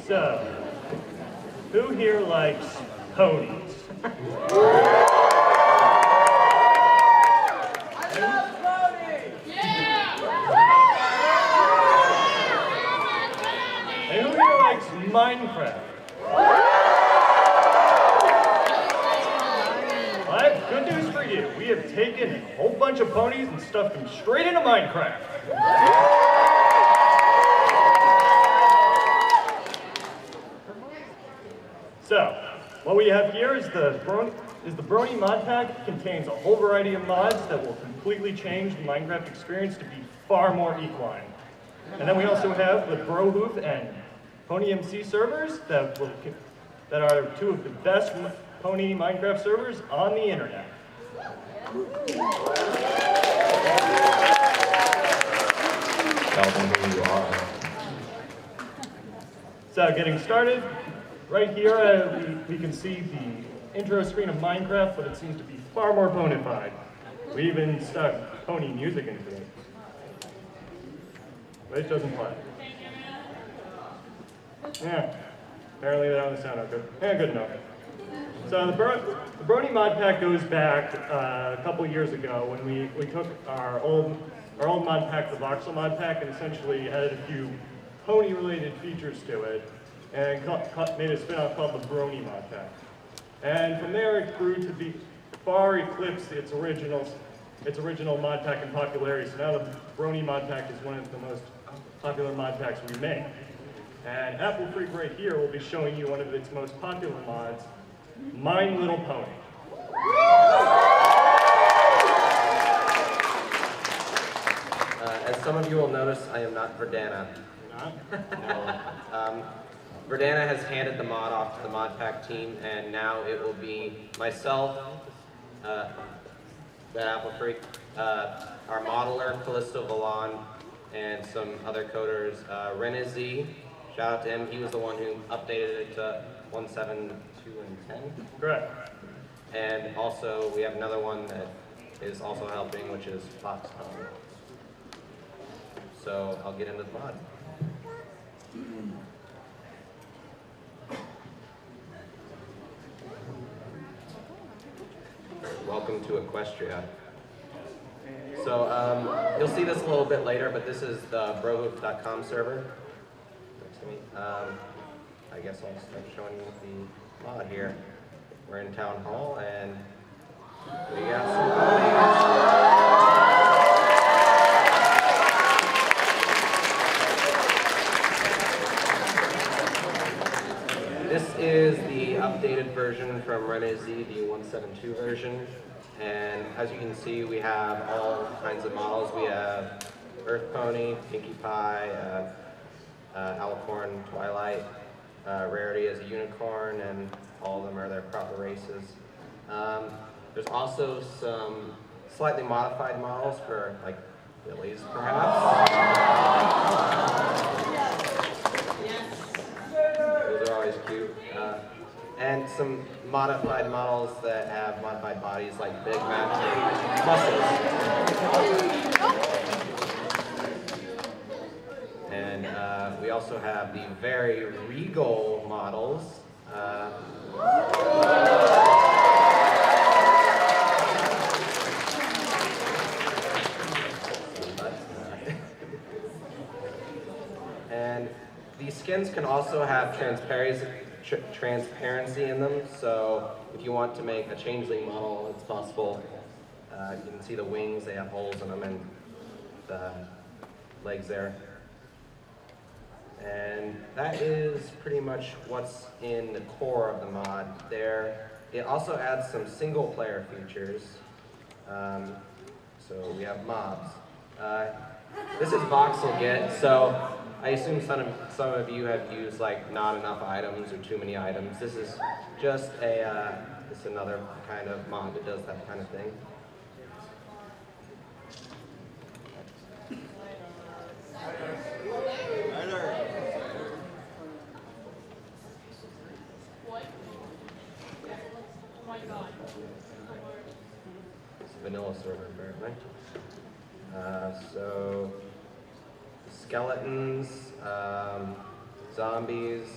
So, who here likes ponies? I love ponies! Yeah! And who here likes Minecraft? Well, I have good news for you. We have taken a whole bunch of ponies and stuffed them straight into Minecraft. So, what we have here is the BronyModPack. It contains a whole variety of mods that will completely change the Minecraft experience to be far more equine. And then we also have the Brohoof and PonyMC servers that are two of the best pony Minecraft servers on the internet. Tell them who you are. So, getting started. Right here, we can see the intro screen of Minecraft, but it seems to be far more ponified. We even stuck pony music into it. But it doesn't play. Yeah, apparently that doesn't sound good. Yeah, good enough. So the BronyModPack goes back a couple years ago when we took our old mod pack, the Voxel mod pack, and essentially added a few pony-related features to it, and made a spin-off called the BronyModPack. And from there, it grew to be far eclipsed its original mod pack in popularity. So now the BronyModPack is one of the most popular mod packs we make. And Apple Freak right here will be showing you one of its most popular mods, My Little Pony. As some of you will notice, I am not Verdana. Not? No. Verdana has handed the mod off to the ModPack team, and now it will be myself, the Apple Freak, our modeler, Callisto Valon, and some other coders, ReneZ. Shout out to him. He was the one who updated it to 1.7.2 and 10. Correct. And also, we have another one that is also helping, which is Foxconn. So I'll get into the mod. Welcome to Equestria. So you'll see this a little bit later, but this is the brohoof.com server. I guess I'll start showing you the mod here. We're in Town Hall, and we got some ponies. This is the updated version from ReneZ, the 1.7.2 version. And as you can see, we have all kinds of models. We have Earth Pony, Pinkie Pie, Alicorn, Twilight, Rarity as a unicorn, and all of them are their proper races. There's also some slightly modified models for, like, Billies, perhaps. Those are always cute. And some modified models that have modified bodies, like Big Mac muscles. And we also have the very regal models. And these skins can also have transparency in them, so if you want to make a changeling model, it's possible. You can see the wings, they have holes in them, and the legs there. And that is pretty much what's in the core of the mod there. It also adds some single player features. So we have mobs. This is voxel get, so I assume some of you have used like not enough items or too many items. This is just another kind of mod that does that kind of thing. It's a vanilla server apparently. So skeletons, zombies,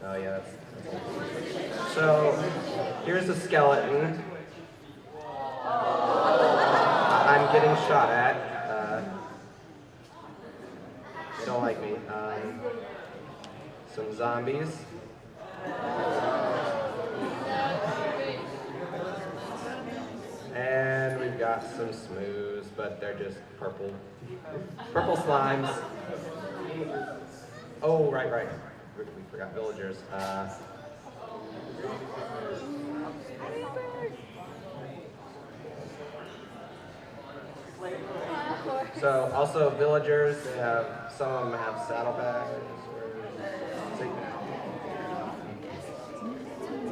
Oh yeah, so here's a skeleton. I'm getting shot at. They don't like me. Some zombies. And we've got some smooths, but they're just purple slimes. Oh, right. We forgot villagers. So also villagers, they have, some of them have saddlebags.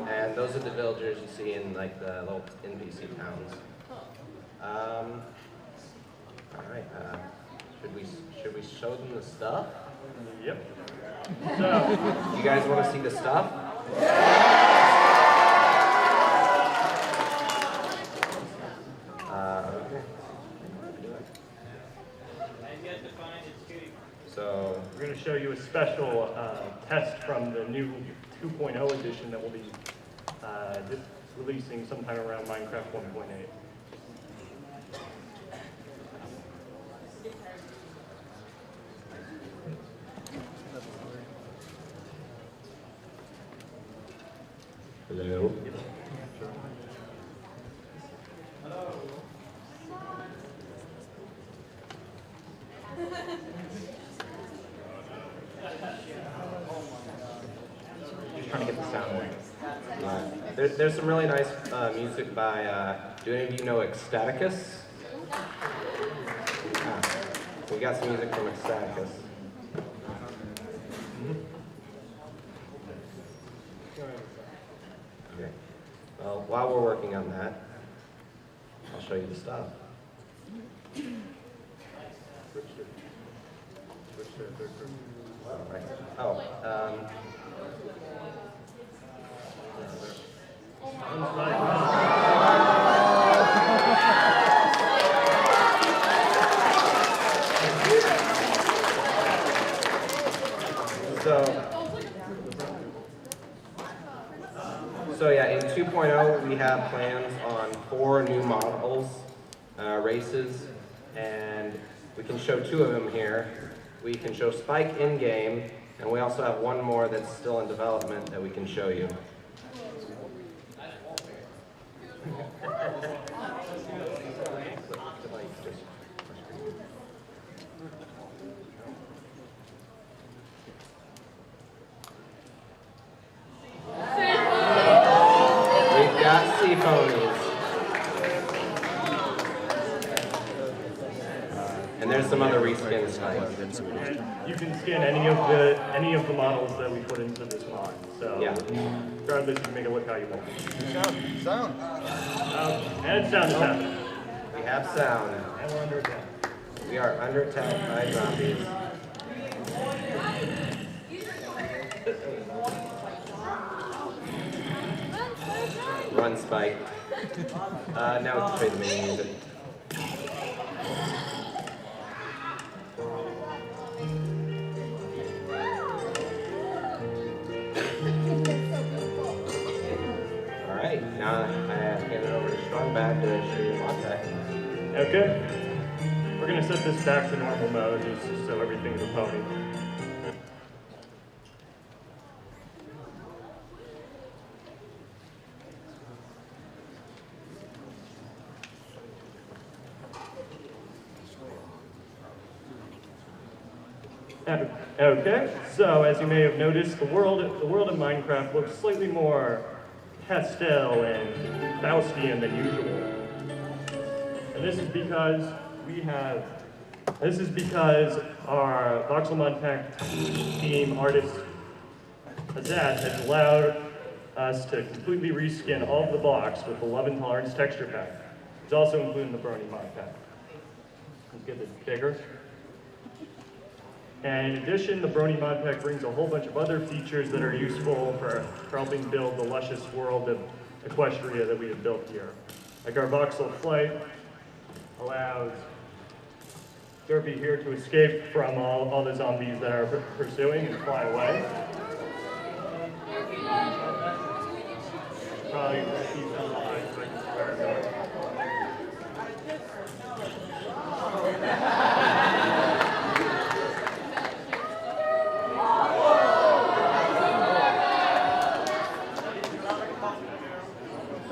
And those are the villagers you see in like the little NPC towns. All right. Should we show them the stuff? Yep. So, you guys want to see the stuff? Okay. So we're going to show you a special test from the new 2.0 edition that will be releasing sometime around Minecraft 1.8. hello. Just trying to get the sound right. There's some really nice music by, do any of you know Ecstaticus? We got some music from Ecstaticus. Okay. Well, while we're working on that, I'll show you the stuff. Right. Oh, So yeah, in 2.0 we have plans on 4 new models, races, and we can show 2 of them here. We can show Spike in-game, and we also have 1 more that's still in development that we can show you. We've got sea ponies. And there's some other reskin spikes. You can skin any of the models that we put into this mod. So yeah. Regardless, you can make it look how you want. Sound. And sound is happening. We have sound. And we're under attack. We are under attack by zombies. Run, Spike. Now we can play the main music. Alright, now I hand it over to Strongback to show you the ModPack. Okay. We're going to set this back to normal mode just so everything's a pony. Okay, so as you may have noticed, the world of Minecraft looks slightly more pastel and Faustian than usual. And this is because our VoxelModPack team artist Azat has allowed us to completely reskin all of the blocks with the Love and Tolerance texture pack. It's also including the BronyModPack. Let's get this bigger. And in addition, the BronyModPack brings a whole bunch of other features that are useful for helping build the luscious world of Equestria that we have built here. Like our voxel flight allows Derpy here to escape from all the zombies that are pursuing and fly away. Probably keep them alive so I can see where I'm going.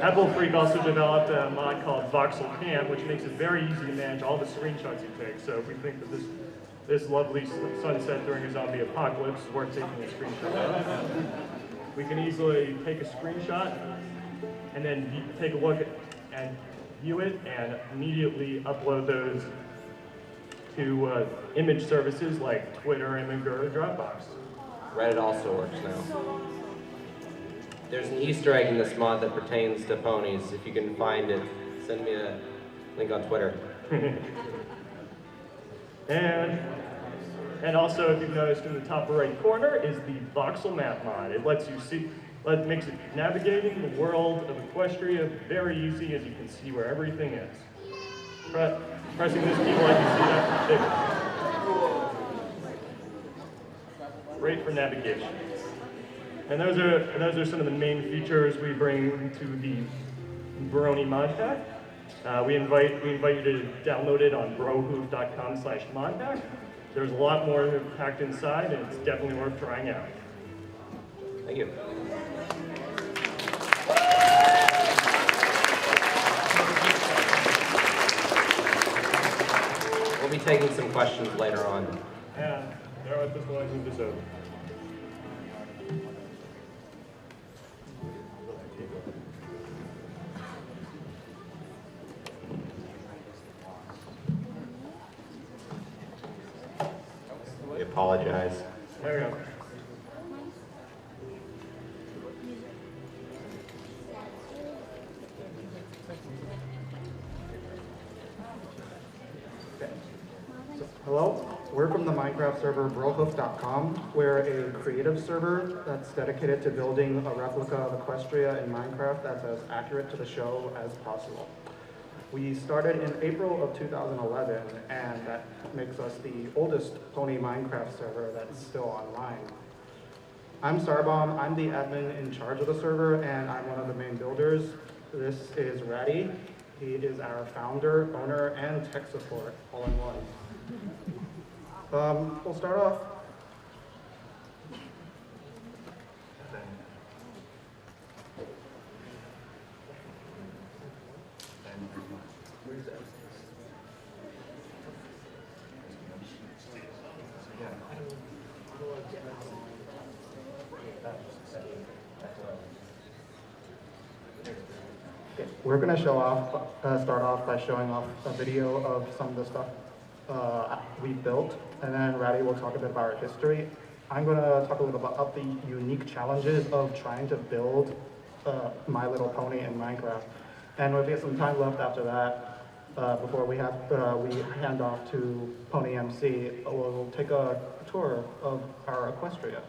Apple Freak also developed a mod called Voxel Cam, which makes it very easy to manage all the screenshots you take. So if we think that this lovely sunset during a zombie apocalypse is worth taking a screenshot of, we can easily take a screenshot and then take a look at and view it and immediately upload those to image services like Twitter, Imgur, or Dropbox. Reddit also works now. There's an Easter egg in this mod that pertains to ponies. If you can find it, send me a link on Twitter. And also, if you've noticed in the top right corner is the voxel map mod. It lets you see, makes it navigating the world of Equestria very easy, as you can see where everything is. Pressing this keyboard, you see that bigger. Great for navigation. And those are some of the main features we bring to the BronyModPack. We invite you to download it on brohoof.com/modpack. There's a lot more packed inside, and it's definitely worth trying out. Thank you. We'll be taking some questions later on. And there at this point, move this over. We apologize. There we go. Hello, we're from the Minecraft server Brohoof.com. We're a creative server that's dedicated to building a replica of Equestria in Minecraft that's as accurate to the show as possible. We started in April of 2011, and that makes us the oldest pony Minecraft server that's still online. I'm Starbomb, I'm the admin in charge of the server, and I'm one of the main builders. This is Ratty. He is our founder, owner, and tech support all in one. We'll start off. We're going to start off by showing off a video of some of the stuff we built, and then Ratty will talk a bit about our history. I'm going to talk a little about the unique challenges of trying to build My Little Pony in Minecraft. And if we have some time left after that, before we hand off to PonyMC, we'll take a tour of our Equestria.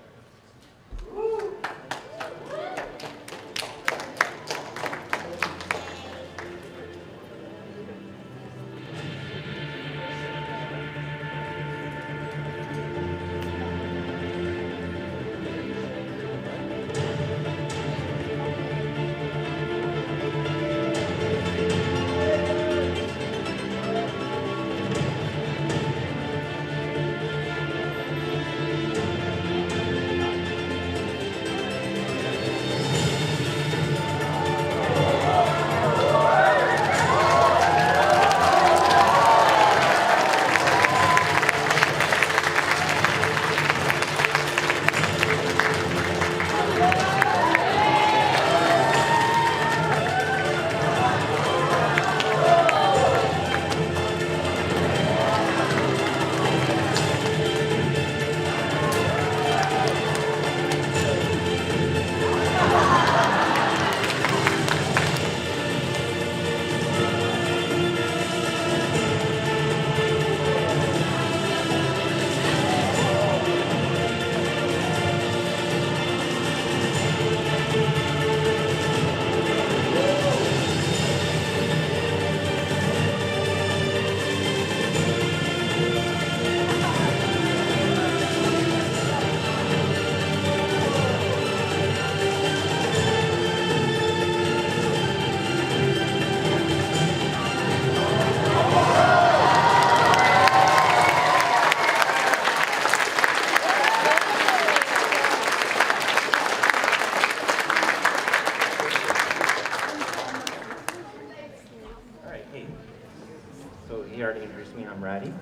I'm Ratty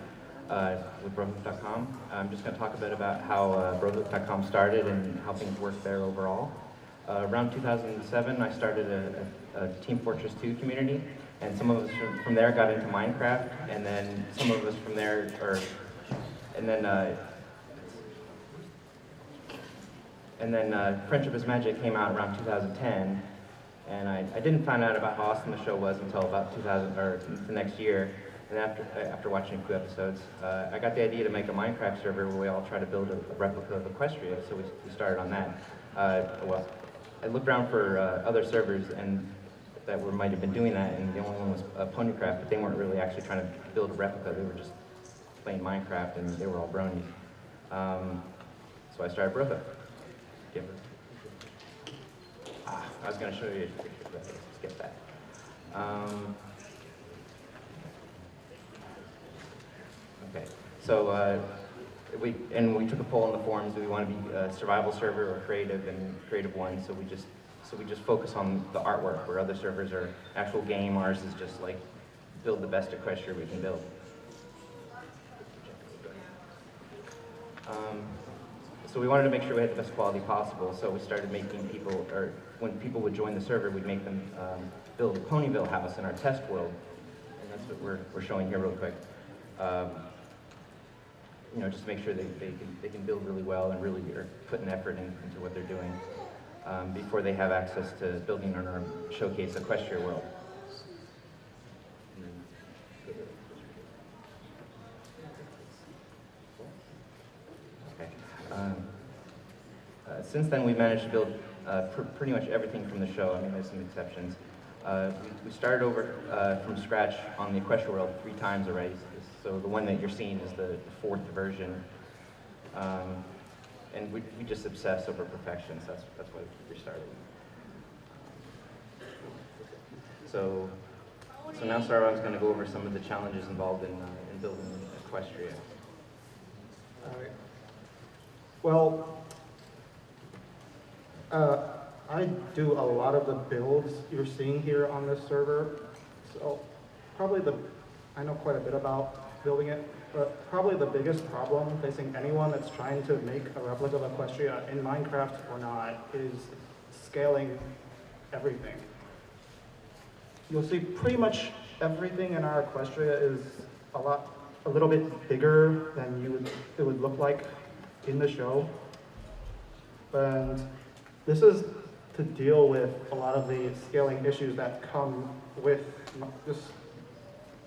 with Brohoof.com. I'm just going to talk a bit about how Brohoof.com started and how things work there overall. Around 2007, I started a Team Fortress 2 community, and some of us from there got into Minecraft, and then some of us from there, Friendship is Magic came out around 2010, and I didn't find out about how awesome the show was until about the next year. And after watching a few episodes, I got the idea to make a Minecraft server where we all try to build a replica of Equestria, so we started on that. Well, I looked around for other servers and might have been doing that, and the only one was Ponycraft, but they weren't really actually trying to build a replica, they were just playing Minecraft, and they were all bronies. So I started Brohoof. I was going to show you a picture, but let's skip that. Okay, so we took a poll in the forums. Do we want to be a survival server or creative? And creative won. So we just focus on the artwork, where other servers are actual game. Ours is just like build the best Equestria we can build. So we wanted to make sure we had the best quality possible. So we started making people, or when people would join the server, we'd make them build a Ponyville house in our test world, and that's what we're showing here real quick. You know, just to make sure they can build really well and really are putting effort into what they're doing before they have access to building on our showcase Equestria world. Okay. Since then, we've managed to build pretty much everything from the show. I mean, there's some exceptions. We started over from scratch on the Equestria world 3 times already. So the one that you're seeing is the 4th version. And we just obsess over perfection, so that's why we started. So now Sarwan's going to go over some of the challenges involved in building Equestria. All right. Well, I do a lot of the builds you're seeing here on this server, so I know quite a bit about building it, but probably the biggest problem facing anyone that's trying to make a replica of Equestria in Minecraft or not is scaling everything. You'll see pretty much everything in our Equestria is a little bit bigger than it would look like in the show. And this is to deal with a lot of the scaling issues that come with just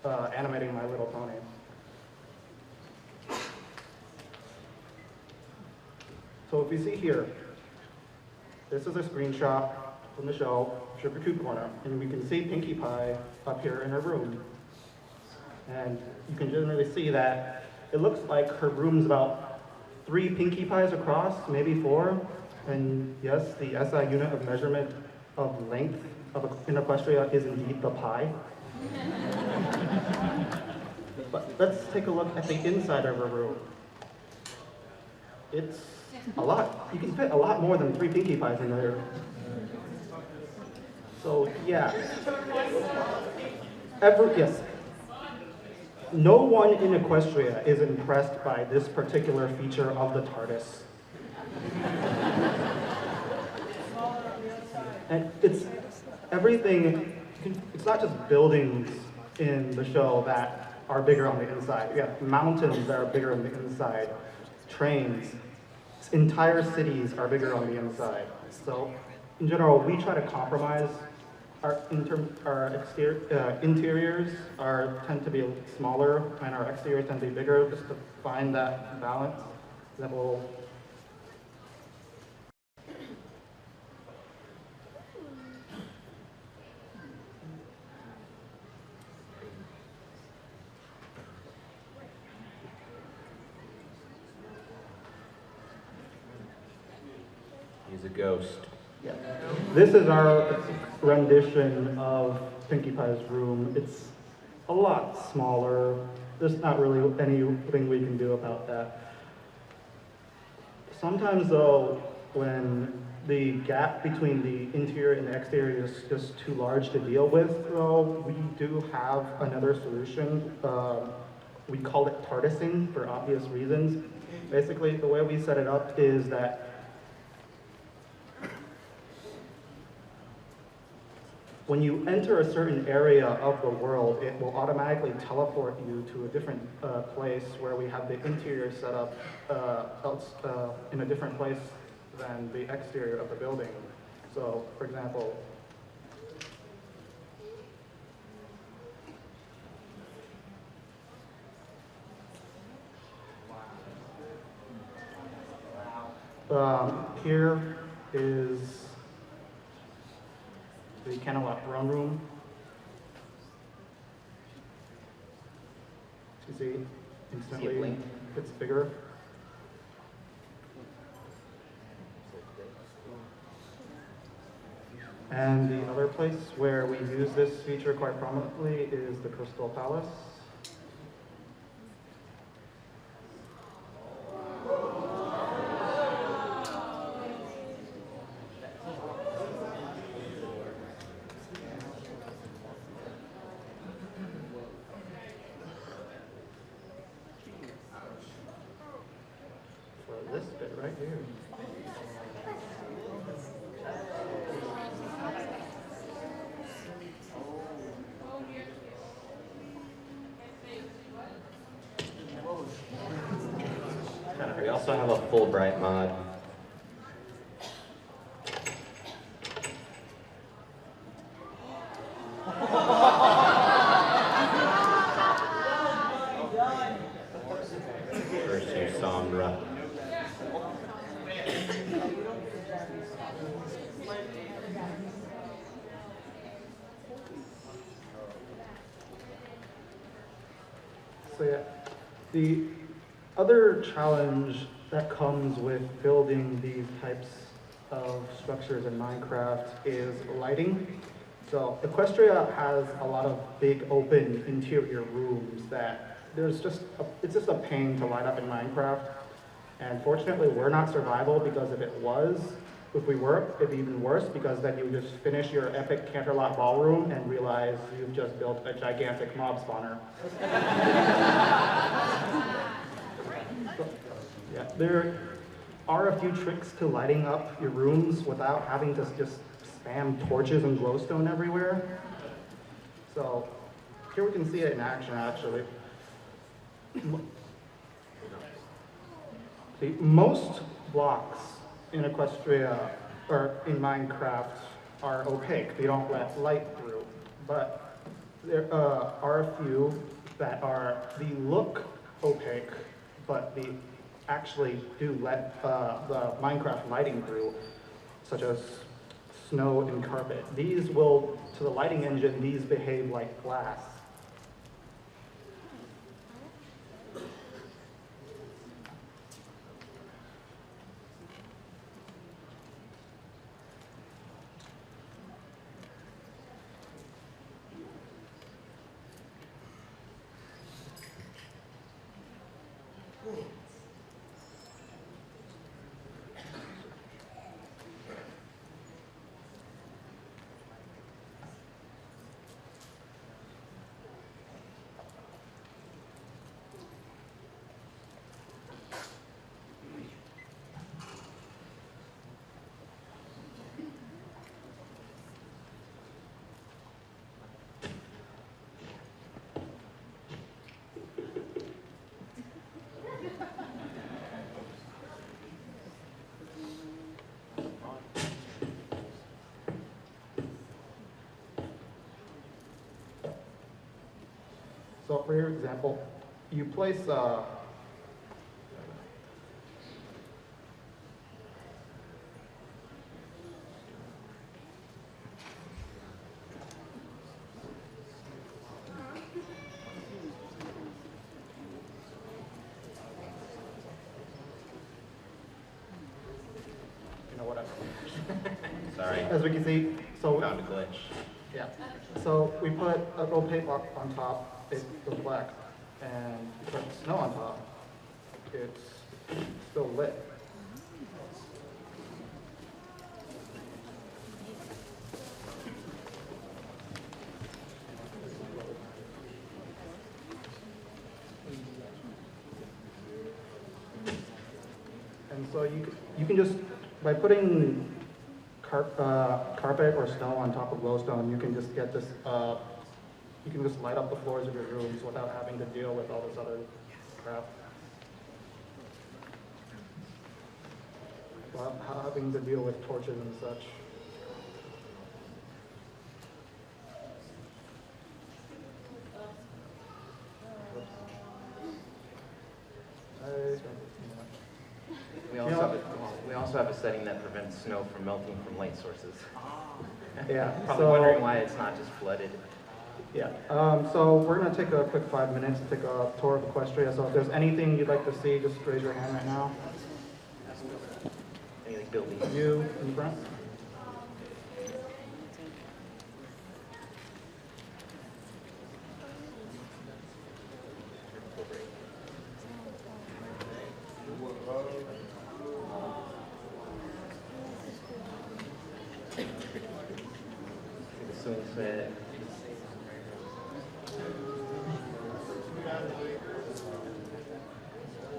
animating My Little Pony. So if you see here, this is a screenshot from the show, Sugar Cube Corner, and we can see Pinkie Pie up here in her room. And you can generally see that it looks like her room's about 3 Pinkie Pies across, maybe 4. And yes, the SI unit of measurement of length in Equestria is indeed the pie. But let's take a look at the inside of her room. It's a lot. You can fit a lot more than 3 Pinkie Pies in there. So yeah. Yes. No one in Equestria is impressed by this particular feature of the TARDIS. And it's everything, it's not just buildings in the show that are bigger on the inside. We have mountains that are bigger on the inside, trains, entire cities are bigger on the inside. So in general, we try to compromise our interiors tend to be smaller and our exteriors tend to be bigger, just to find that balance that will He's a ghost. Yeah. This is our rendition of Pinkie Pie's room. It's a lot smaller. There's not really anything we can do about that. Sometimes though, when the gap between the interior and the exterior is just too large to deal with, though, we do have another solution. we call it particing for obvious reasons. Basically, the way we set it up is that when you enter a certain area of the world, it will automatically teleport you to a different place where we have the interior set up in a different place than the exterior of the building. So, for example, here is the Canalot throne room. You see, instantly it's bigger. And the other place where we use this feature quite prominently is the Crystal Palace. For this bit right here. We also have a Fulbright mod. Versus Sombra. So yeah, the other challenge that comes with building these types of structures in Minecraft is lighting. So Equestria has a lot of big open interior rooms that it's just a pain to light up in Minecraft. And fortunately, we're not survival, because if we were, it'd be even worse, because then you just finish your epic Canterlot ballroom and realize you've just built a gigantic mob spawner. Yeah, there are a few tricks to lighting up your rooms without having to just spam torches and glowstone everywhere. So here we can see it in action, actually. See, most blocks in Equestria or in Minecraft are opaque. They don't let light through. But there are a few that look opaque, but they actually do let the Minecraft lighting through, such as snow and carpet. These will, to the lighting engine, these behave like glass. So for your example, you place Sorry. as we can see, so Found a glitch. yeah. So we put a opaque block on top, it goes black, and we put snow on top, it's still lit. you can just, by putting carpet or snow on top of glowstone, you can just get this, you can just light up the floors of your rooms without having to deal with all this other crap. Without having to deal with torches and such. We also have a setting that prevents snow from melting from light sources. Yeah. Probably wondering why it's not just flooded. Yeah. So we're going to take a quick 5 minutes to take a tour of Equestria. So if there's anything you'd like to see, just raise your hand right now. Anything building. You in front.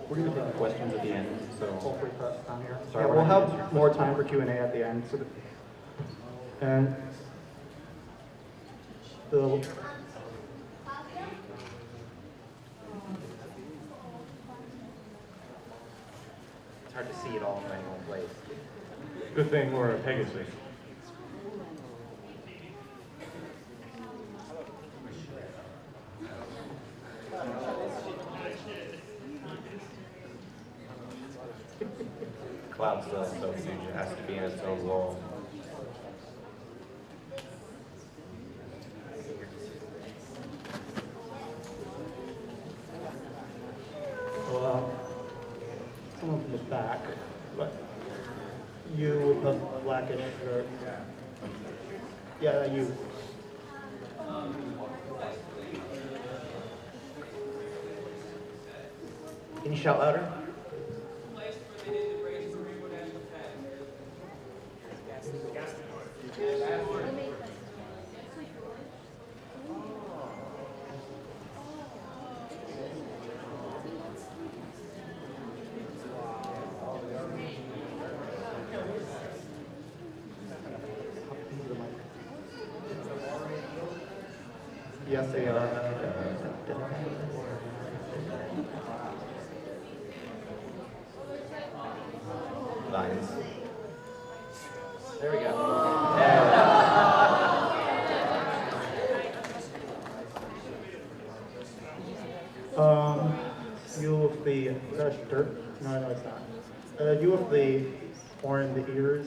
We're going to take questions at the end, so Feel free to press down here. Sorry, Yeah, we're we'll not have answering more time for Q&A at the end. So and the It's hard to see it all in one place. Good thing we're a Pegasus. Cloud's still so huge, it has to be in its own world. well, someone from the back, but you with the blackish shirt. Yeah, you. Can you shout louder? Yes, they are. Lines. There we go. You with the dirt? No, no, it's not. You with the horn, the ears.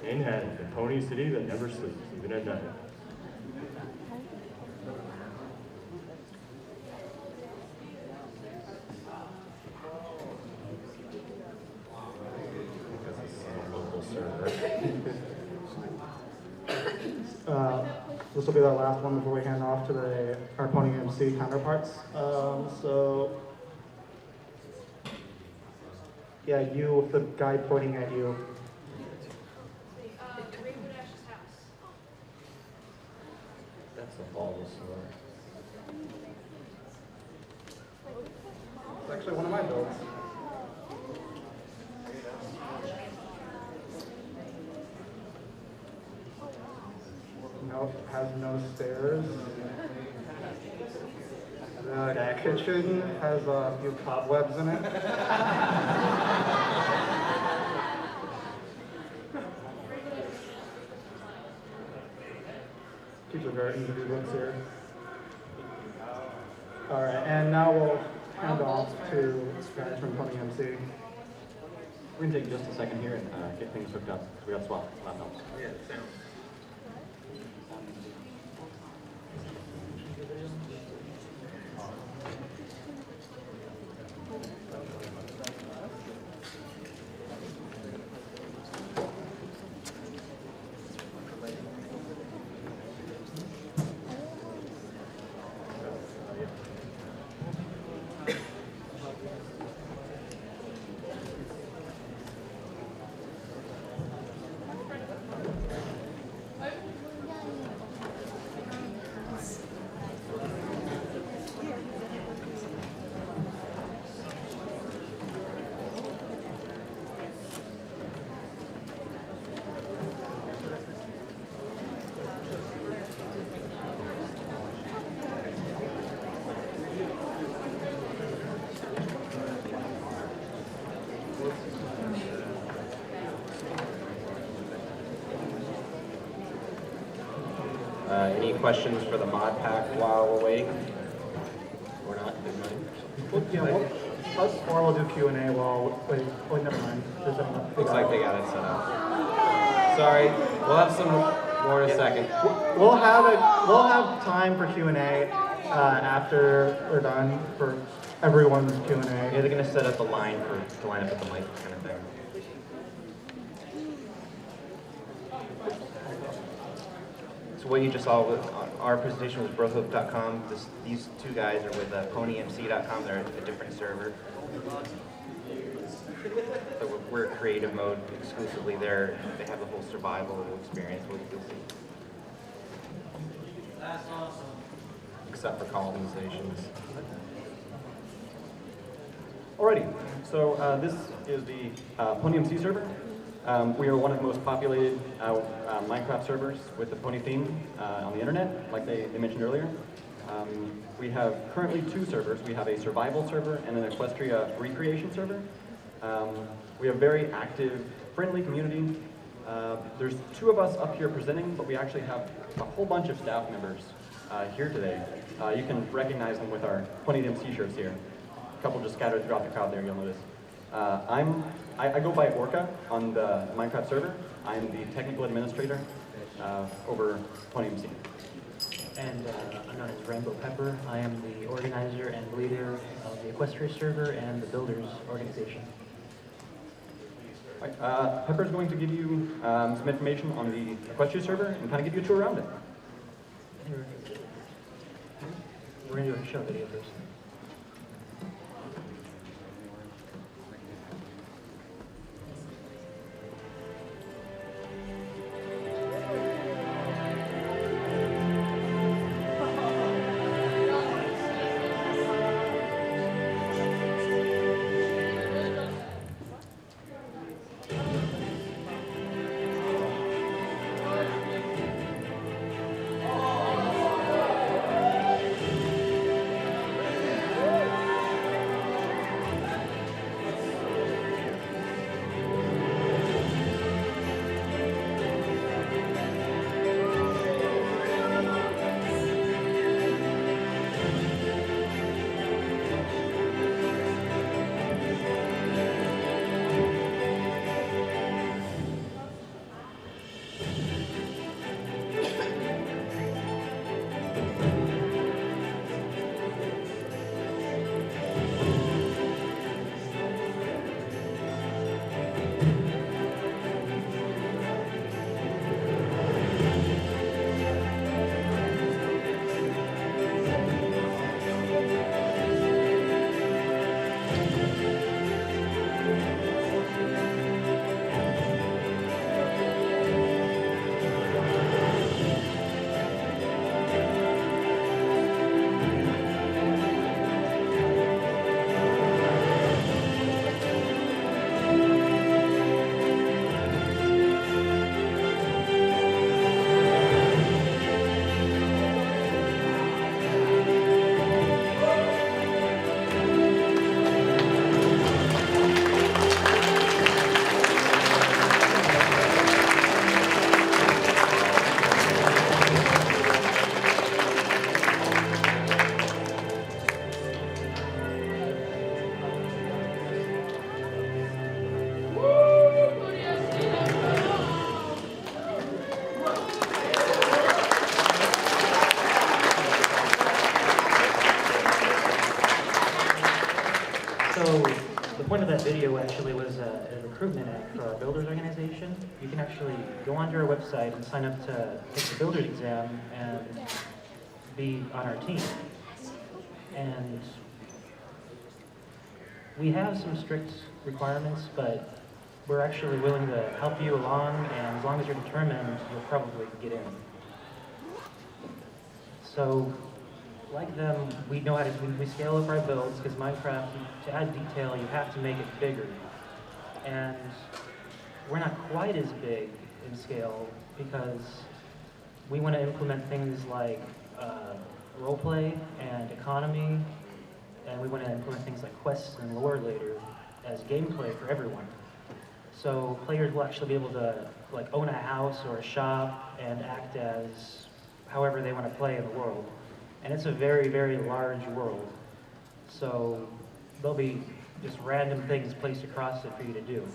Inhead, the pony city that never sleeps, even at night. This will be the last one before we hand off to our PonyMC counterparts. So, yeah, you with the guy pointing at you. That's a Bulbasaur. It's actually one of my builds. Nope, has no stairs. The kitchen has a few cobwebs in it. Keeps a very easy looks here. All right, and now we'll hand off to guys from PonyMC. we're going to take just a second here and get things hooked up. We got swap laptops. Yeah, sounds. Any questions for the mod pack while we're waiting? Or not? Never mind. Well, yeah, us four will do Q&A while, wait, oh, never mind. There's enough. Looks like they got it set up. Sorry, we'll have some more in a second. We'll have time for Q&A after we're done for everyone's Q&A. Yeah, they're gonna set up a line to line up at the mic kind of thing. So what you just saw with our presentation was Brohoof.com. These two guys are with PonyMC.com. They're a different server. So we're creative mode exclusively. They have the whole survival experience. You'll see. That's awesome. Except for colonizations. Alrighty, so this is the PonyMC server. We are one of the most populated Minecraft servers with the pony theme on the internet, like they mentioned earlier. We have currently two servers. We have a survival server and an Equestria recreation server. We have a very active, friendly community. There's two of us up here presenting, but we actually have a whole bunch of staff members here today. You can recognize them with our PonyMC shirts here. A couple just scattered throughout the crowd there, you'll notice. I go by Orca on the Minecraft server. I'm the technical administrator over PonyMC. And I'm known as Rainbow Pepper. I am the organizer and leader of the Equestria server and the Builders organization. Right, Pepper's going to give you some information on the Equestria server and kind of give you a tour around it. We're going to do a show video first. Video actually was a recruitment act for our Builders organization. You can actually go onto our website and sign up to take the Builders exam and be on our team. And we have some strict requirements, but we're actually willing to help you along, and as long as you're determined, you'll probably get in. So, like them, we know how to, we scale up our builds, because Minecraft, to add detail, you have to make it bigger. And we're not quite as big in scale, because we want to implement things like roleplay and economy, and we want to implement things like quests and lore later as gameplay for everyone. So players will actually be able to like own a house or a shop and act as however they want to play in the world. And it's a very, very large world. So there'll be just random things placed across it for you to do.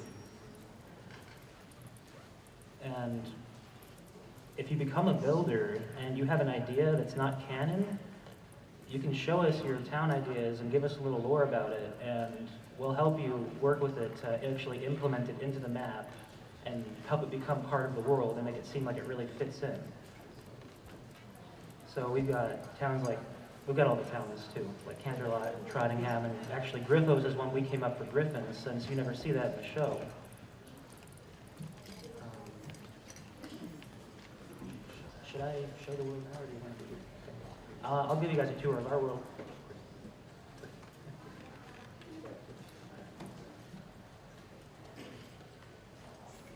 And if you become a builder and you have an idea that's not canon, you can show us your town ideas and give us a little lore about it, and we'll help you work with it to actually implement it into the map and help it become part of the world and make it seem like it really fits in. So we've got towns like, we've got all the towns too, like Canterlot and Trottingham, and actually Griffos is one we came up for Griffins, since you never see that in the show. Should I show the world now, or do you want to do it? I'll give you guys a tour of our world.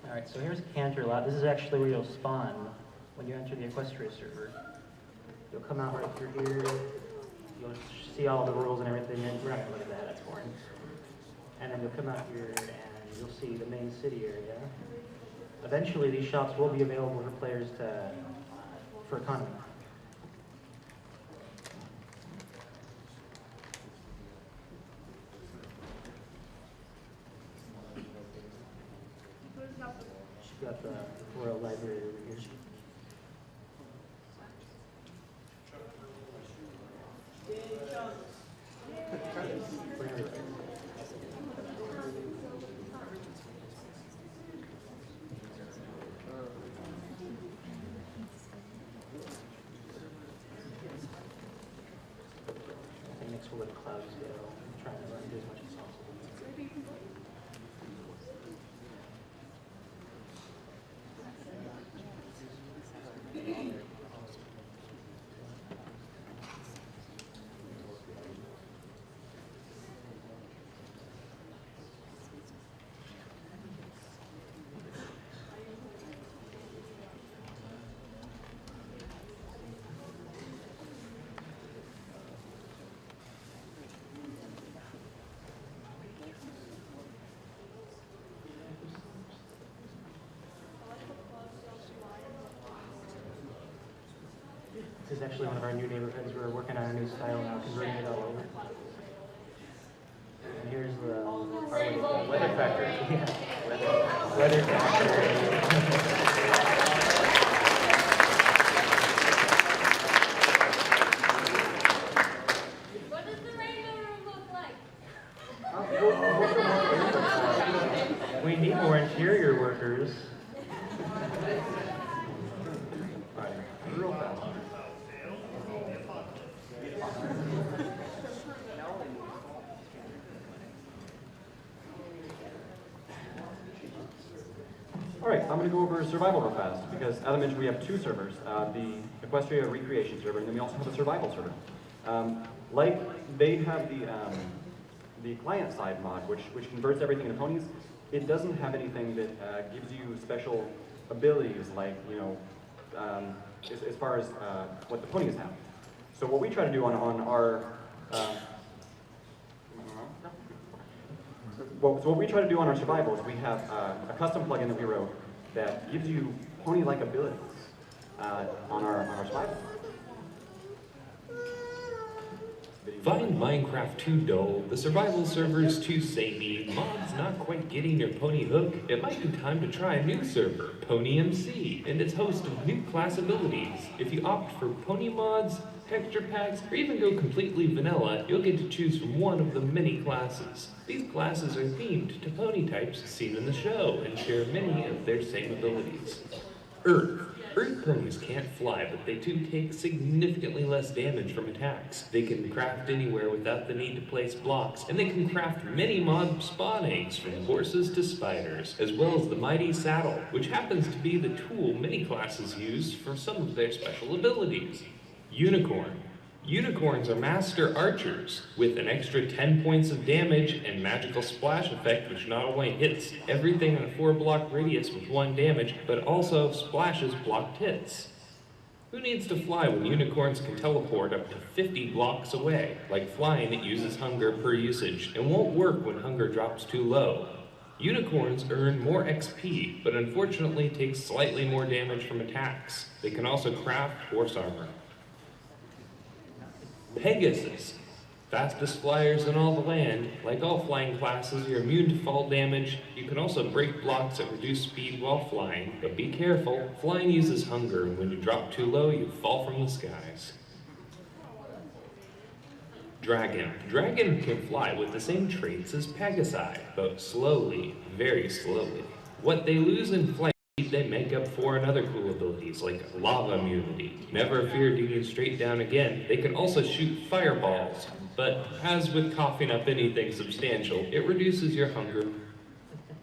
All right, so here's Canterlot. This is actually where you'll spawn when you enter the Equestria server. You'll come out right through here. You'll see all the rules and everything. And we're not going to look at that, that's boring. And then you'll come out here and you'll see the main city area. Eventually, these shops will be available for players for economy. She's got the Royal Library over here. Next we'll let the clouds go. I'm trying to run do as much as possible. This is actually one of our new neighborhoods. We're working on a new style now, converting it all over. And here's the Weather factory. Yeah. Weather factory. What does the rainbow room look like? We need more interior workers. All right, real fast. All right, I'm going to go over survival real fast because, as I mentioned, we have two servers, the Equestria Recreation server, and then we also have a survival server. Like they have the client-side mod, which converts everything into ponies. It doesn't have anything that gives you special abilities like, you know, as far as what the ponies have. So what we try to do on our what we try to do on our survival is we have a custom plugin that we wrote that gives you pony-like abilities on our survival. Find Minecraft too dull, the survival server's too samey, mods not quite getting your pony hook? It might be time to try a new server, PonyMC, and its host of new class abilities. If you opt for pony mods, texture packs, or even go completely vanilla, you'll get to choose from one of the many classes. These classes are themed to pony types seen in the show and share many of their same abilities. Earth ponies can't fly, but they too take significantly less damage from attacks. They can craft anywhere without the need to place blocks, and they can craft many mod spawn eggs from horses to spiders, as well as the mighty saddle, which happens to be the tool many classes use for some of their special abilities. Unicorn. Unicorns are master archers, with an extra 10 points of damage and magical splash effect, which not only hits everything in a 4-block radius with 1 damage, but also splashes blocked hits. Who needs to fly when unicorns can teleport up to 50 blocks away? Like flying, it uses hunger per usage, and won't work when hunger drops too low. Unicorns earn more XP, but unfortunately take slightly more damage from attacks. They can also craft horse armor. Pegasus. Fastest flyers in all the land. Like all flying classes, you're immune to fall damage. You can also break blocks that reduce speed while flying, but be careful. Flying uses hunger, and when you drop too low, you fall from the skies. Dragon. Dragon can fly with the same traits as Pegasi, but slowly, very slowly. What they lose in flight, they make up for in other cool abilities like lava immunity. Never fear digging straight down again. They can also shoot fireballs, but as with coughing up anything substantial, it reduces your hunger.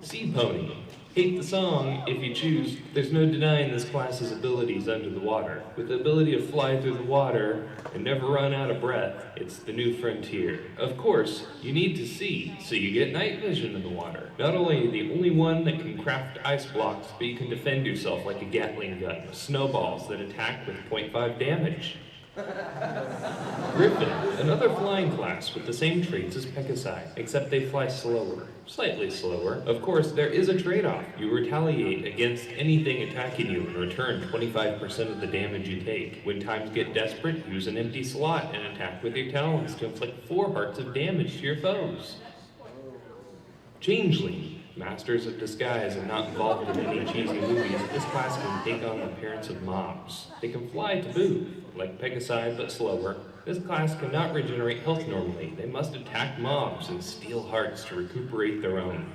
Sea Pony. Hate the song if you choose. There's no denying this class's abilities under the water. With the ability to fly through the water and never run out of breath, it's the new frontier. Of course, you need to see, so you get night vision in the water. Not only are you the only one that can craft ice blocks, but you can defend yourself like a Gatling gun with snowballs that attack with 0.5 damage. Griffin, another flying class with the same traits as Pegasi, except they fly slower. Slightly slower. Of course, there is a trade-off. You retaliate against anything attacking you and return 25% of the damage you take. When times get desperate, use an empty slot and attack with your talons to inflict 4 hearts of damage to your foes. Changeling. Masters of disguise and not involved in any cheesy movies, this class can take on the appearance of mobs. They can fly to boot, like Pegasi but slower. This class cannot regenerate health normally. They must attack mobs and steal hearts to recuperate their own.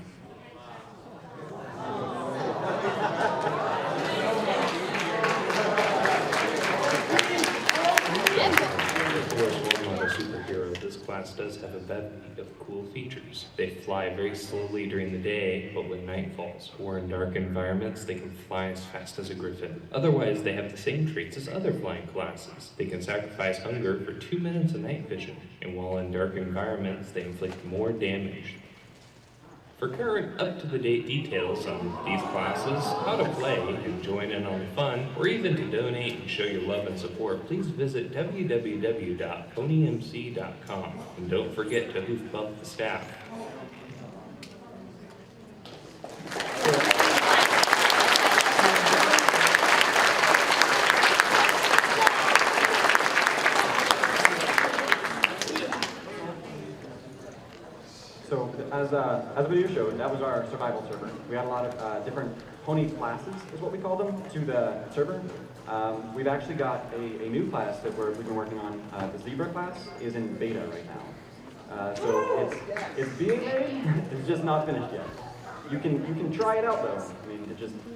Superhero, this class does have a bevy of cool features. They fly very slowly during the day, but when night falls or in dark environments, they can fly as fast as a griffin. Otherwise, they have the same traits as other flying classes. They can sacrifice hunger for 2 minutes of night vision, and while in dark environments, they inflict more damage. For current, up-to-the-date details on these classes, how to play and join in on the fun, or even to donate and show your love and support, please visit www.ponymc.com. And don't forget to hoof bump the staff. So as the video showed, that was our survival server. We had a lot of different pony classes, is what we call them, to the server. We've actually got a new class that we've been working on. The zebra class is in beta right now. So it's being made, it's just not finished yet. You can try it out though. I mean,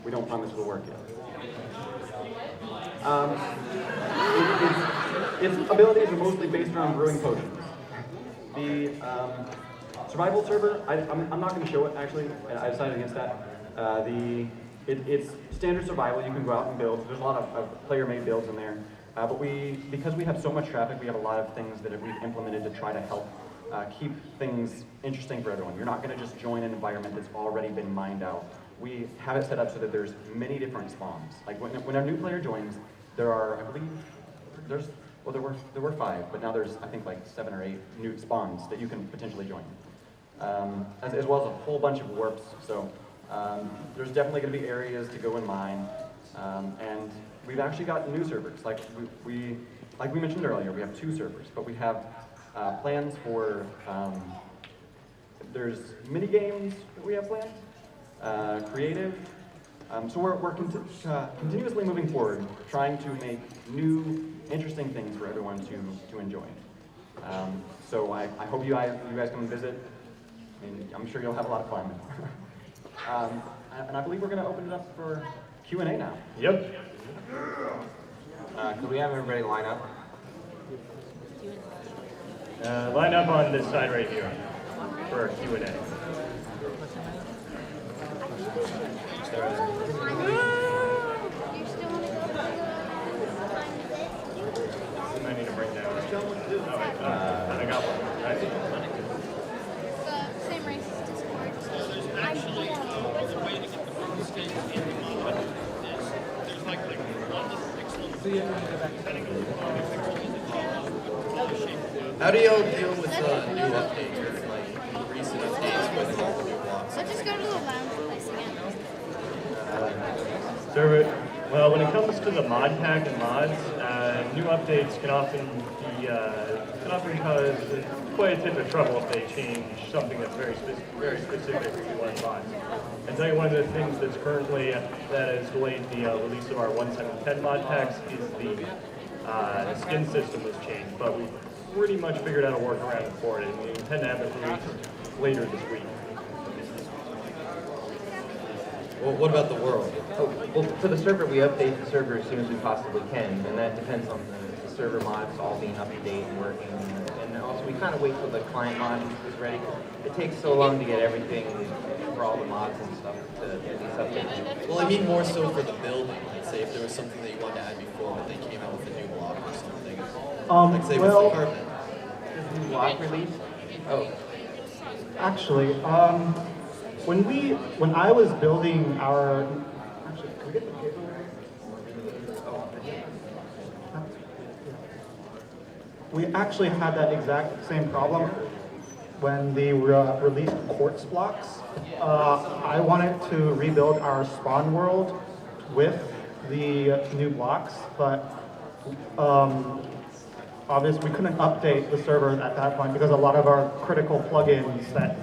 we don't promise it'll work yet. Its abilities are mostly based around brewing potions. The survival server, I'm not going to show it actually. I decided against that. It's standard survival. You can go out and build. There's a lot of player-made builds in there. But because we have so much traffic, we have a lot of things that we've implemented to try to help keep things interesting for everyone. You're not going to just join an environment that's already been mined out. We have it set up so that there's many different spawns. Like when a new player joins, there are, I believe, there were 5, but now there's, I think, like 7 or 8 new spawns that you can potentially join. As well as a whole bunch of warps. So there's definitely going to be areas to go and mine. And we've actually got new servers. Like we mentioned earlier, we have 2 servers, but we have plans for, there's mini games that we have planned, creative. So we're continuously moving forward, trying to make new, interesting things for everyone to enjoy. So I hope you guys come and visit. I mean, I'm sure you'll have a lot of fun. And I believe we're going to open it up for Q&A now. Yep. Could we have everybody line up? Line up on this side right here for our Q&A. I need to bring down. I got one. Right. Same race as Discord. There's actually a way to get the front stage in the mod. There's like 1 to 6 levels. How do y'all deal with new updates, like recent updates with all the new blocks? just go to the lounge place again. Well, when it comes to the mod pack and mods, new updates can often cause quite a tip of trouble if they change something that's very specific to one mod. I tell you, one of the things that's currently that has delayed the release of our 1.7.10 mod packs is the skin system was changed, but we pretty much figured out a workaround for it, and we intend to have it released later this week. Well, what about the world? Oh, well, for the server, we update the server as soon as we possibly can, and that depends on the server mods all being up to date and working. And also, we kind of wait till the client mod is ready. It takes so long to get everything for all the mods and stuff to get these updates. Well, I mean more so for the building. Like, say if there was something that you wanted to add before, but they came out with a new block or something. Like, say with the carpet. Is the new block released? Oh. Actually, when I was building our, actually, can we get the paperwork? We actually had that exact same problem when they released quartz blocks. I wanted to rebuild our spawn world with the new blocks, but obviously we couldn't update the server at that point because a lot of our critical plugins that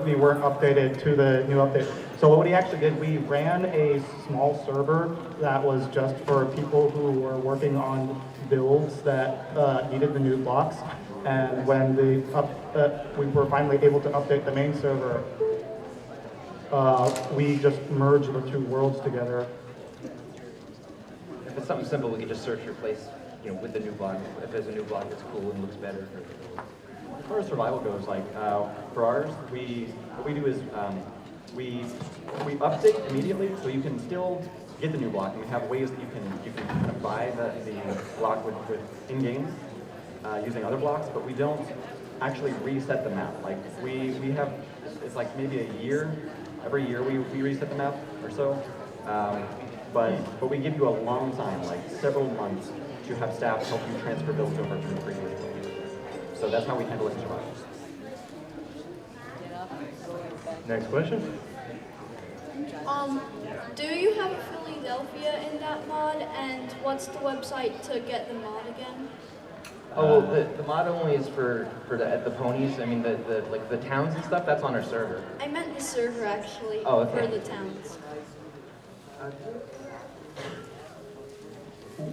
we weren't updated to the new update. So what we actually did, we ran a small server that was just for people who were working on builds that needed the new blocks. And when we were finally able to update the main server, we just merged the two worlds together. If it's something simple, we can just search replace, with the new block. If there's a new block that's cool and looks better. As far as survival goes, like for ours, what we do is we update immediately, so you can still get the new block, and we have ways that you can kind of buy the block with in game using other blocks, but we don't actually reset the map. Like we have, it's like maybe a year. Every year we reset the map or so, but we give you a long time, like several months, to have staff help you transfer builds over to the previous build. So that's how we handle it in survival. Next question. Do you have Philadelphia in that mod, and what's the website to get the mod again? Oh, well, the mod only is for the ponies. I mean, the towns and stuff. That's on our server. I meant the server actually, Oh, okay. for the towns.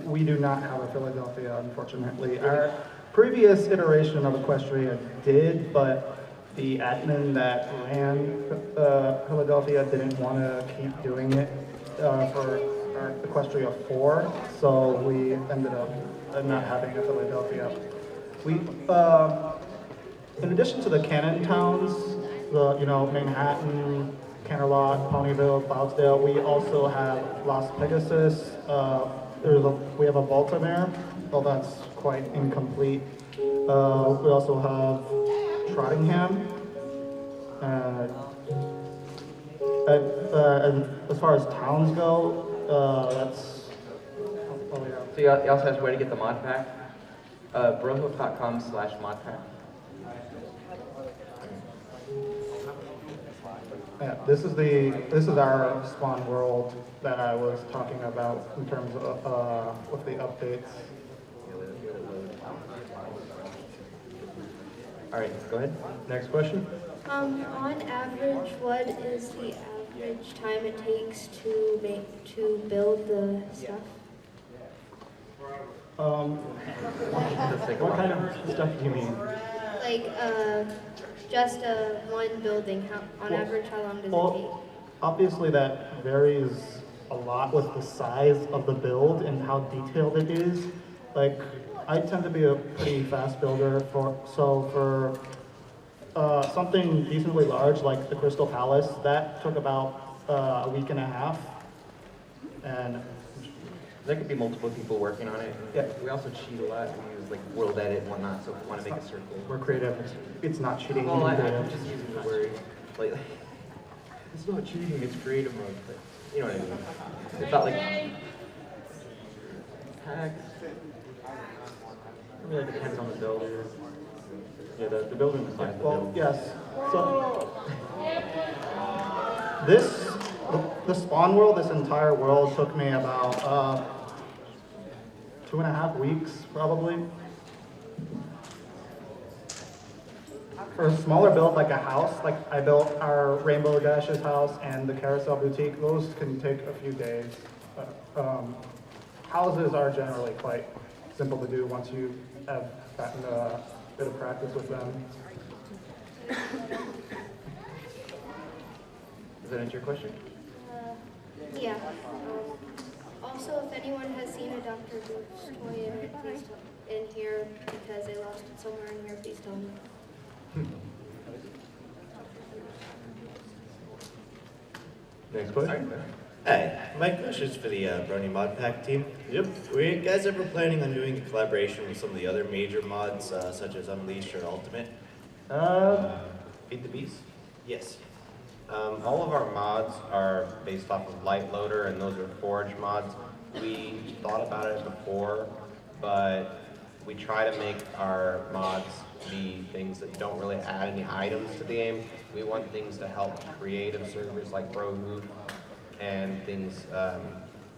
We do not have a Philadelphia, unfortunately. Our previous iteration of Equestria did, but the admin that ran Philadelphia didn't want to keep doing it for our Equestria 4, so we ended up not having a Philadelphia. We, in addition to the canon towns, Manhattan, Canterlot, Ponyville, Cloudsdale, we also have Las Pegasus. We have a Baltimore, though that's quite incomplete. We also have Trottingham. And as far as towns go, that's. So he also has where to get the mod pack. Brohoof.com/modpack. Yeah, this is our spawn world that I was talking about in terms of with the updates. All right, go ahead. Next question. On average, what is the average time it takes to build the stuff? What kind of stuff do you mean? Like just one building. On average, how long does it take? Obviously that varies a lot with the size of the build and how detailed it is. Like, I tend to be a pretty fast builder, for something decently large like the Crystal Palace, that took about a week and a half. And there could be multiple people working on it. Yeah. We also cheat a lot. We use world edit and whatnot, so if we want to make a circle. We're creative. It's not cheating. Well, I'm just using the word. It's not cheating, it's creative mode. But you know what I mean. It's not like hacks. It really depends on the builder. Yeah, the building inside the Well, build. yes. So the spawn world, this entire world took me about 2.5 weeks, probably. For a smaller build like a house, like I built our Rainbow Dash's house and the Carousel Boutique, those can take a few days. Houses are generally quite simple to do once you have gotten a bit of practice with them. Does that answer your question? Yeah. Also, if anyone has seen a Dr. Goof's toy in here because they lost it somewhere in here, please tell me. Next question. Hi, my question is for the BronyModPack team. Yep. Were you guys ever planning on doing a collaboration with some of the other major mods, such as Unleash or Ultimate? Feed the Beast? Yes. All of our mods are based off of Light Loader, and those are Forge mods. We thought about it before, but we try to make our mods be things that don't really add any items to the game. We want things to help creative servers like Brohoof and things,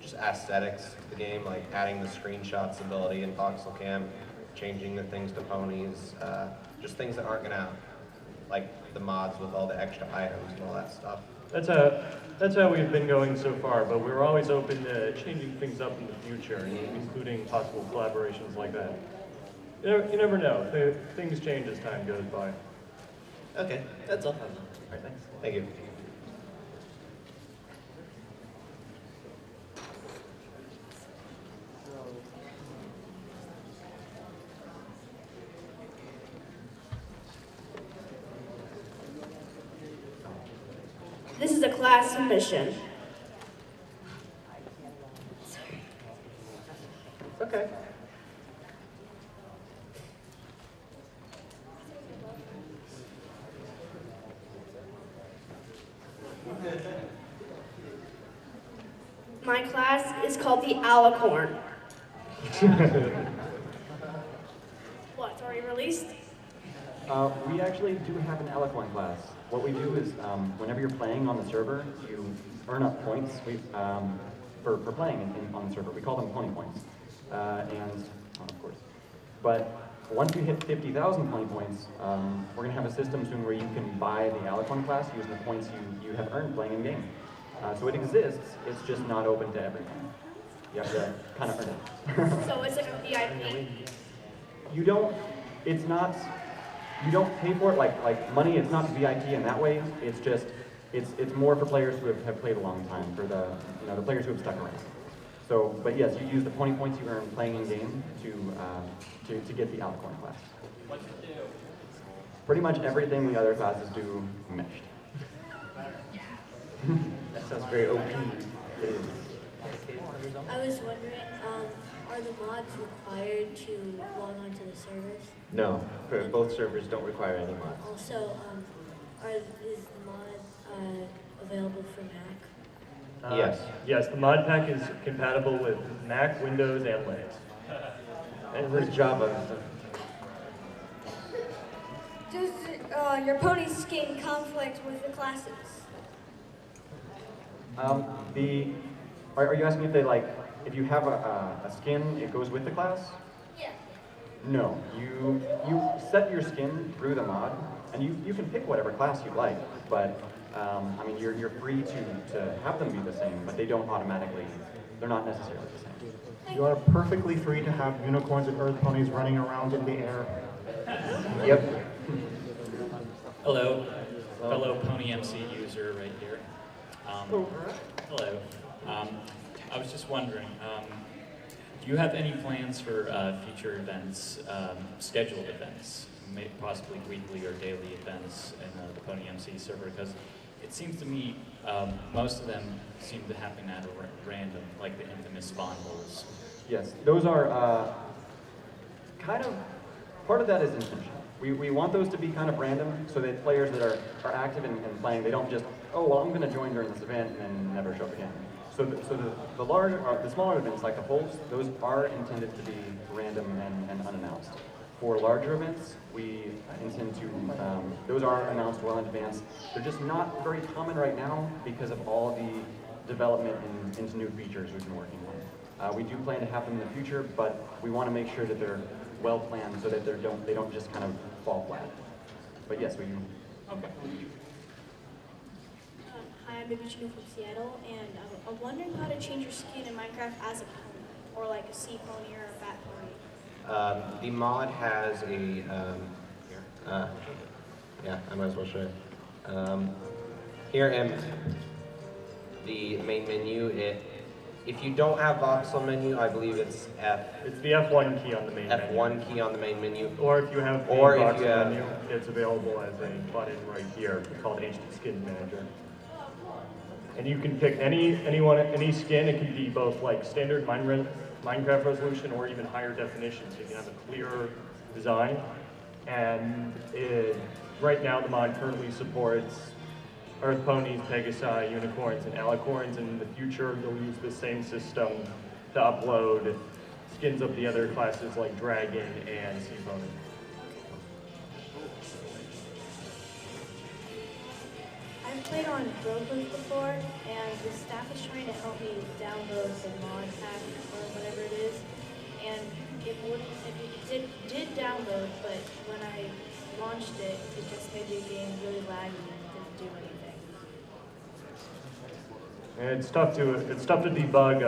just aesthetics to the game, like adding the screenshots ability in Voxel Cam, changing the things to ponies, just things that aren't gonna, like the mods with all the extra items and all that stuff. That's how we've been going so far, but we're always open to changing things up in the future, including possible collaborations like that. You never know. Things change as time goes by. Okay, that's all. All right, thanks. Thank you. This is a class submission. Okay. My class is called the Alicorn. What, it's already released? We actually do have an Alicorn class. What we do is, whenever you're playing on the server, you earn up points for playing on the server. We call them pony points. Of course. But once you hit 50,000 pony points, we're going to have a system soon where you can buy the Alicorn class using the points you have earned playing in game. So it exists, it's just not open to everyone. You have to kind of earn it. So it's like a VIP? You don't pay for it like money. It's not VIP in that way. It's just, it's more for players who have played a long time, for the players who have stuck around. So, but yes, you use the pony points you earn playing in game to get the Alicorn class. What's it do? Pretty much everything the other classes do meshed. That sounds very OP. It is. I was wondering, are the mods required to log onto the servers? No, for both servers don't require any mods. Also, is the mod available for Mac? Yes. Yes, the mod pack is compatible with Mac, Windows, and Linux. And with Java. Does your pony skin conflict with the classes? Are you asking if if you have a skin, it goes with the class? Yeah. No, you set your skin through the mod, and you can pick whatever class you like, but I mean, you're free to have them be the same, but they're not necessarily the same. You are perfectly free to have unicorns and earth ponies running around in the air. Yep. Hello, fellow PonyMC user right here. Hello. I was just wondering, do you have any plans for future events, scheduled events, possibly weekly or daily events in the PonyMC server? Because it seems to me most of them seem to happen at a random, like the infamous spawn holes. Yes, those are kind of, part of that is intentional. We want those to be kind of random so that players that are active and playing, they don't just, oh, well, I'm going to join during this event and then never show up again. So the smaller events like the holes, those are intended to be random and unannounced. For larger events, we intend to, those are announced well in advance. They're just not very common right now because of all the development into new features we've been working on. We do plan to have them in the future, but we want to make sure that they're well planned so that they don't just kind of fall flat. But yes, we do. Okay. Hi, I'm Baby Chino from Seattle, and I'm wondering how to change your skin in Minecraft as a pony, or like a sea pony or a fat pony. The mod has a, yeah, I might as well show you. Here in the main menu, if you don't have voxel menu, I believe it's F. It's the F1 key on the main menu. F1 key on the main menu. Or if you have the voxel menu, it's available as a button right here called HD Skin Manager. And you can pick any skin. It can be both like standard Minecraft resolution or even higher definition, so you can have a clearer design. And right now the mod currently supports Earth Ponies, Pegasi, Unicorns, and Alicorns, and in the future they'll use the same system to upload skins of the other classes like Dragon and Sea Pony. I've played on Brohoof before, and the staff is trying to help me download the mod pack or whatever it is, and it did download, but when I launched it, it just made the game really laggy and didn't do anything. And it's tough to debug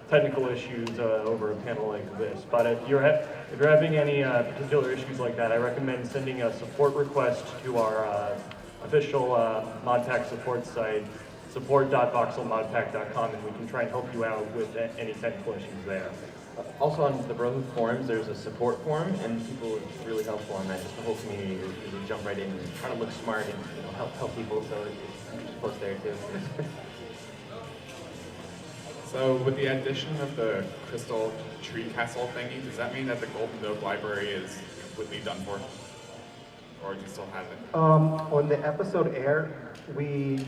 technical issues over a panel like this. But if you're having any particular issues like that, I recommend sending a support request to our official ModPack support site, support.voxelmodpack.com, and we can try and help you out with any technical issues there. Also on the Brohoof forums, there's a support forum, and people are really helpful on that. Just the whole community really jump right in and try to look smart and help people. So it's close there too. So with the addition of the crystal tree castle thingy, does that mean that the Golden Oak library is completely done for? Or do you still have it? When the episode aired, we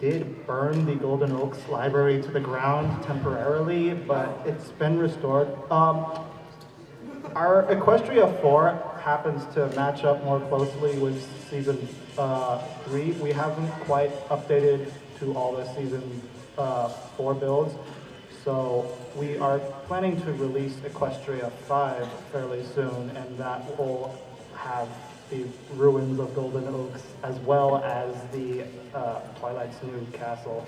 did burn the Golden Oaks library to the ground temporarily, but it's been restored. Our Equestria 4 happens to match up more closely with Season 3. We haven't quite updated to all the Season 4 builds, so we are planning to release Equestria 5 fairly soon, and that will have the ruins of Golden Oaks as well as the Twilight's new castle.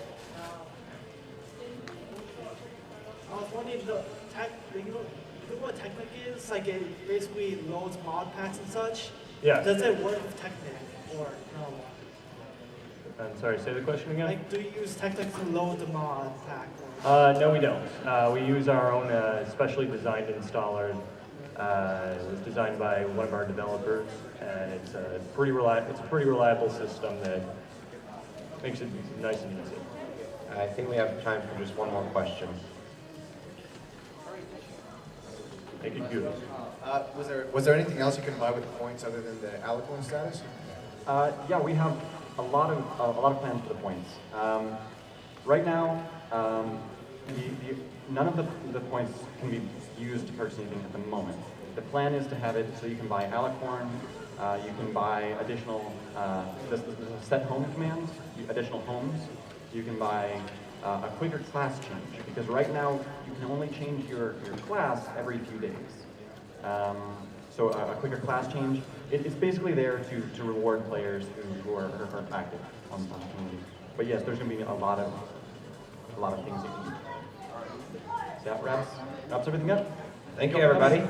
I was wondering if you know what Technic is? Like it basically loads mod packs and such. Yeah. Does it work with Technic or no? I'm sorry, say the question again? Like, do you use Technic to load the mod pack? No, we don't. We use our own specially designed installer. It was designed by one of our developers, and it's a pretty reliable system that makes it nice and easy. I think we have time for just one more question. Make it good. Was there anything else you can buy with the points other than the Alicorn status? Yeah, we have a lot of plans for the points. Right now, none of the points can be used to purchase anything at the moment. The plan is to have it so you can buy Alicorn, you can buy additional set home commands, additional homes. You can buy a quicker class change, because right now you can only change your class every few days. So a quicker class change, it's basically there to reward players who are active on the community. But yes, there's going to be a lot of things you can do. So that wraps everything up. Thank you, everybody.